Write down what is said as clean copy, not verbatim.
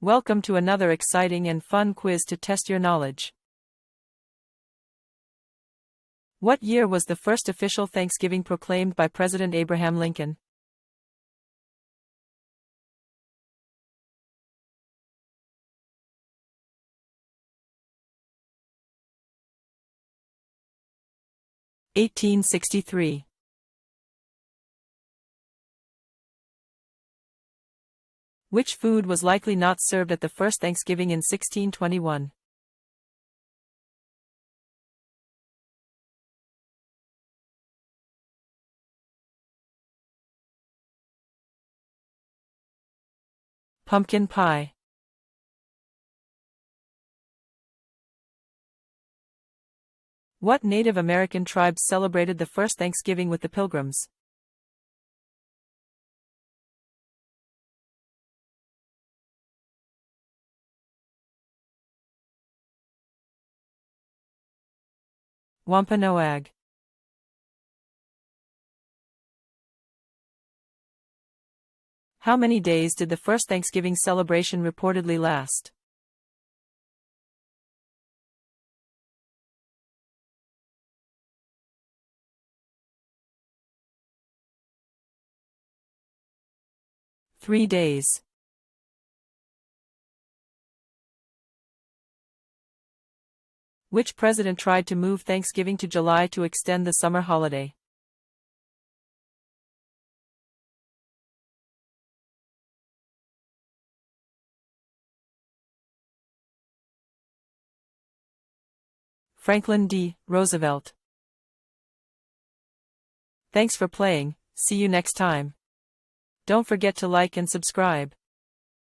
Welcome to another exciting and fun quiz to test your knowledge. What year was the first official Thanksgiving proclaimed by President Abraham Lincoln? (1863). Which food was likely not served at the first Thanksgiving in 1621? Pumpkin pie. What Native American tribes celebrated the first Thanksgiving with the Pilgrims? Wampanoag. How many days did the first Thanksgiving celebration reportedly last? Three days. Which president tried to move Thanksgiving to July to extend the summer holiday? Franklin D. Roosevelt. Thanks for playing, see you next time. Don't forget to like and subscribe.